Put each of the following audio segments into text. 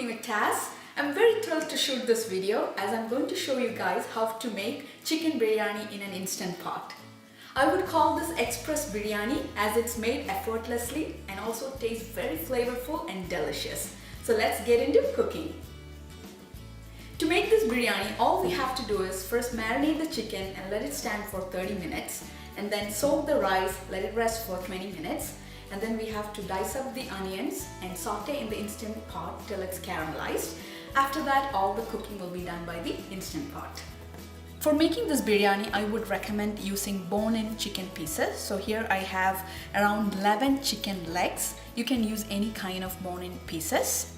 Cooking with Taz. I'm very thrilled to shoot this video as I'm going to show you guys how to make chicken biryani in an instant pot. I would call this express biryani as it's made effortlessly and also tastes very flavorful and delicious. So let's get into cooking. To make this biryani, all we have to do is first marinate the chicken and let it stand for 30 minutes, and then soak the rice, let it rest for 20 minutes, and then we have to dice up the onions and saute in the instant pot till it's caramelized. After that, all the cooking will be done by the instant pot. For making this biryani, I would recommend using bone-in chicken pieces. So here I have around 11 chicken legs. You can use any kind of bone-in pieces.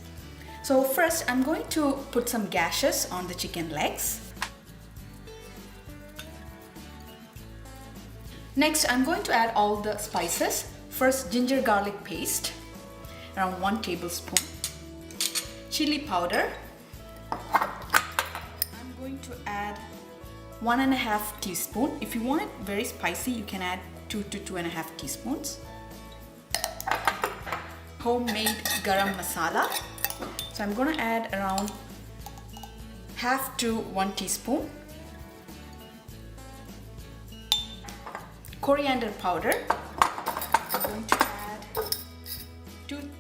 So first I'm going to put some gashes on the chicken legs. Next I'm going to add all the spices. First ginger garlic paste, around 1 tablespoon. Chili powder. I'm going to add 1.5 teaspoon. If you want it very spicy, you can add 2 to 2.5 teaspoons. Homemade garam masala. So I'm going to add around 1/2 to 1 teaspoon. Coriander powder. I'm going to add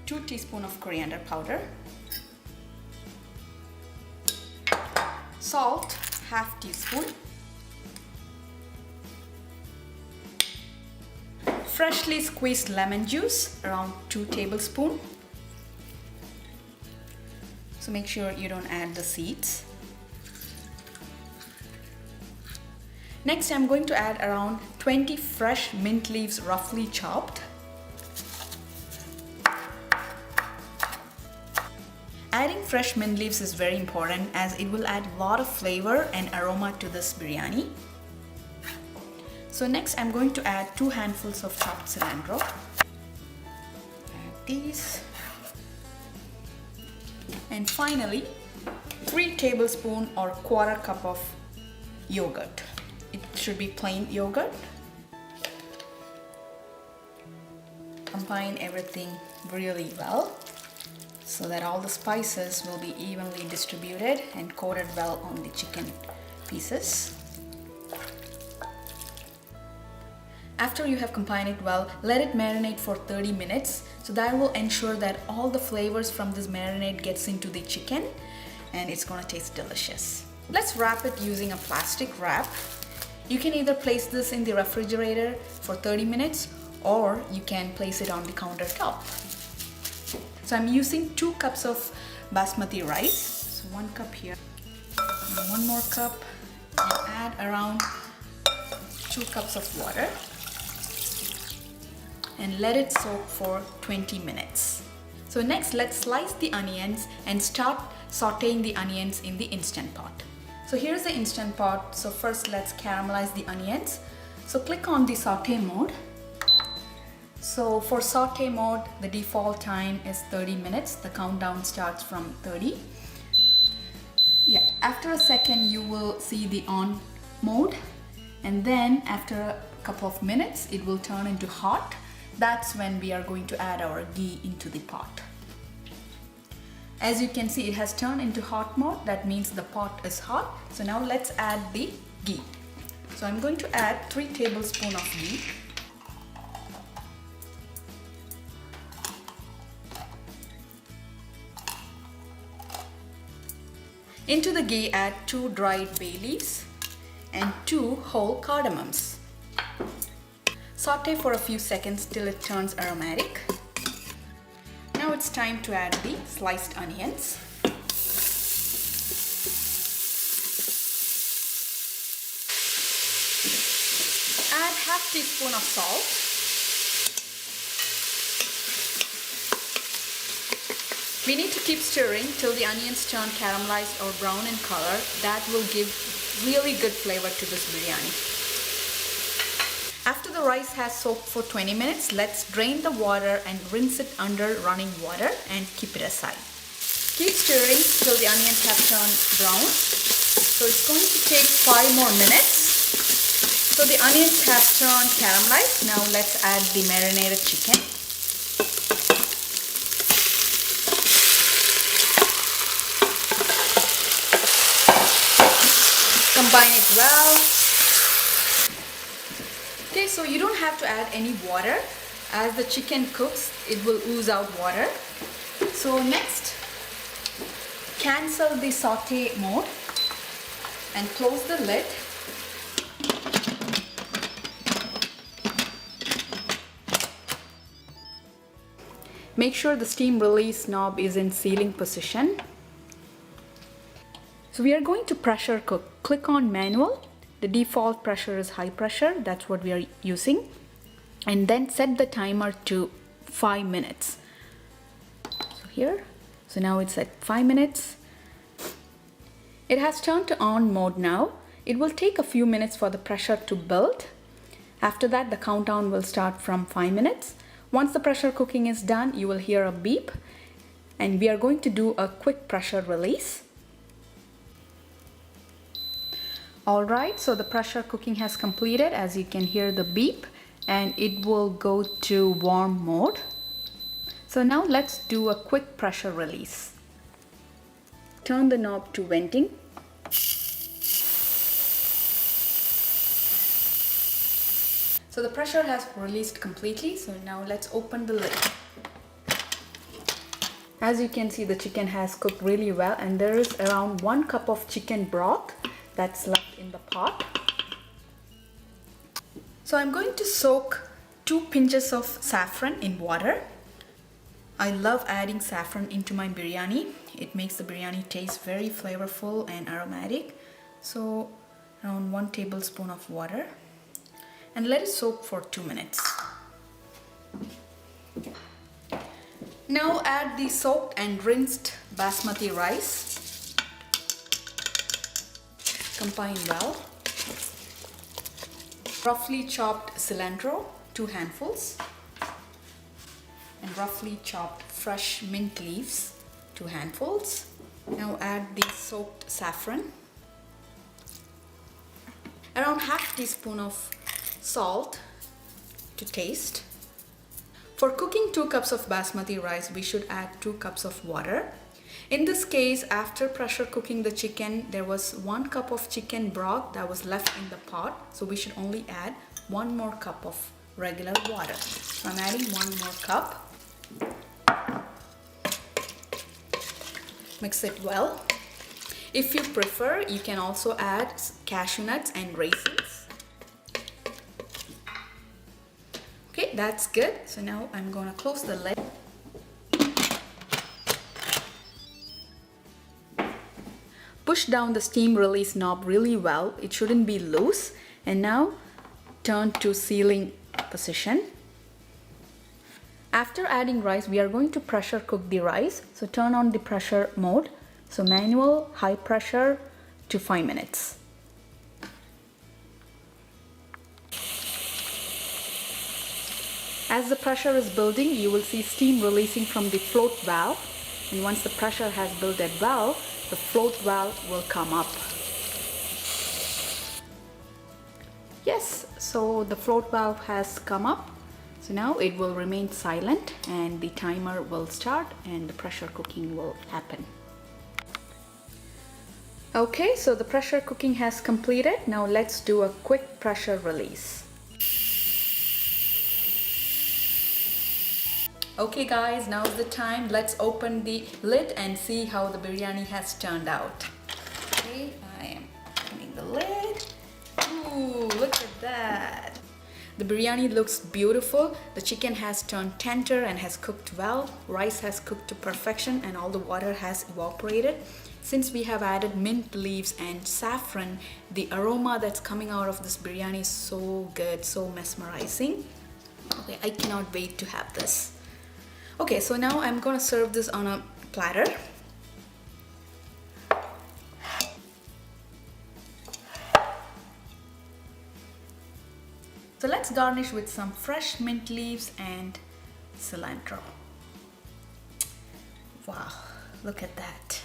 2 teaspoons of coriander powder. Salt, 1/2 teaspoon. Freshly squeezed lemon juice, around 2 tablespoons. So make sure you don't add the seeds. Next, I'm going to add around 20 fresh mint leaves, roughly chopped. Adding fresh mint leaves is very important as it will add a lot of flavor and aroma to this biryani. So next, I'm going to add 2 handfuls of chopped cilantro. Add these. And finally, 3 tablespoons or 1/4 cup of yogurt. It should be plain yogurt. Combine everything really well so that all the spices will be evenly distributed and coated well on the chicken pieces. After you have combined it well, let it marinate for 30 minutes. So that will ensure that all the flavors from this marinade gets into the chicken and it's gonna taste delicious. Let's wrap it using a plastic wrap. You can either place this in the refrigerator for 30 minutes or you can place it on the countertop. So I'm using 2 cups of basmati rice. So 1 cup here, and 1 more cup, and add around 2 cups of water. And let it soak for 20 minutes. So next, let's slice the onions and start sauteing the onions in the instant pot. So here's the instant pot. So first let's caramelize the onions. So click on the saute mode. So for saute mode, the default time is 30 minutes. The countdown starts from 30. Yeah, after a second you will see the on mode, and then after a couple of minutes it will turn into hot. That's when we are going to add our ghee into the pot. As you can see, it has turned into hot mode. That means the pot is hot. So now let's add the ghee. So I'm going to add 3 tablespoons of ghee. Into the ghee, add 2 dried bay leaves and 2 whole cardamoms. Saute for a few seconds till it turns aromatic. Now it's time to add the sliced onions. Add 1/2 teaspoon of salt. We need to keep stirring till the onions turn caramelized or brown in color. That will give really good flavor to this biryani. After the rice has soaked for 20 minutes, let's drain the water and rinse it under running water and keep it aside. Keep stirring till the onions have turned brown. So it's going to take 5 more minutes. So the onions have turned caramelized. Now let's add the marinated chicken. Combine it well. Okay, so you don't have to add any water. As the chicken cooks, it will ooze out water. So next, cancel the saute mode and close the lid. Make sure the steam release knob is in sealing position. So we are going to pressure cook. Click on manual. The default pressure is high pressure. That's what we are using. And then set the timer to 5 minutes. So here, so now it's at 5 minutes. It has turned to on mode now. It will take a few minutes for the pressure to build. After that, the countdown will start from 5 minutes. Once the pressure cooking is done, you will hear a beep, and we are going to do a quick pressure release. Alright, so the pressure cooking has completed. As you can hear the beep, and it will go to warm mode. So now let's do a quick pressure release. Turn the knob to venting. So the pressure has released completely. So now let's open the lid. As you can see, the chicken has cooked really well, and there is around 1 cup of chicken broth that's left in the pot. So I'm going to soak 2 pinches of saffron in water. I love adding saffron into my biryani. It makes the biryani taste very flavorful and aromatic. So around 1 tablespoon of water. And let it soak for 2 minutes. Now add the soaked and rinsed basmati rice. Combine well. Roughly chopped cilantro, 2 handfuls. And roughly chopped fresh mint leaves, 2 handfuls. Now add the soaked saffron. Around half teaspoon of salt to taste. For cooking 2 cups of basmati rice, we should add 2 cups of water. In this case, after pressure cooking the chicken, there was 1 cup of chicken broth that was left in the pot. So we should only add 1 more cup of regular water. So I'm adding 1 more cup. Mix it well. If you prefer, you can also add cashew nuts and raisins. Okay, that's good. So now I'm going to close the lid. Push down the steam release knob really well. It shouldn't be loose. And now turn to sealing position. After adding rice, we are going to pressure cook the rice. So turn on the pressure mode. So manual, high pressure to 5 minutes. As the pressure is building, you will see steam releasing from the float valve. And once the pressure has built that valve, the float valve will come up. Yes, so the float valve has come up. So now it will remain silent and the timer will start and the pressure cooking will happen. Okay, so the pressure cooking has completed. Now let's do a quick pressure release. Okay guys, now's the time. Let's open the lid and see how the biryani has turned out. Okay, I am opening the lid. Ooh, look at that. The biryani looks beautiful. The chicken has turned tender and has cooked well. Rice has cooked to perfection and all the water has evaporated. Since we have added mint leaves and saffron, the aroma that's coming out of this biryani is so good, so mesmerizing. Okay, I cannot wait to have this. Okay, so now I'm gonna serve this on a platter. So let's garnish with some fresh mint leaves and cilantro. Wow, look at that.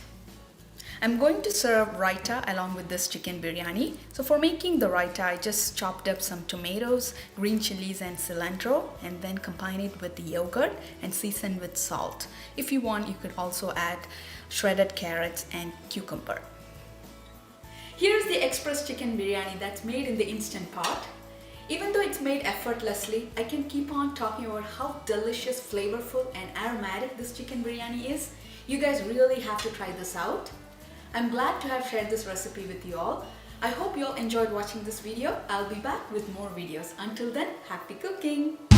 I'm going to serve raita along with this chicken biryani. So for making the raita, I just chopped up some tomatoes, green chilies and cilantro and then combine it with the yogurt and season with salt. If you want, you could also add shredded carrots and cucumber. Here's the express chicken biryani that's made in the instant pot. Even though it's made effortlessly, I can keep on talking about how delicious, flavorful and aromatic this chicken biryani is. You guys really have to try this out. I'm glad to have shared this recipe with you all. I hope you all enjoyed watching this video. I'll be back with more videos. Until then, happy cooking!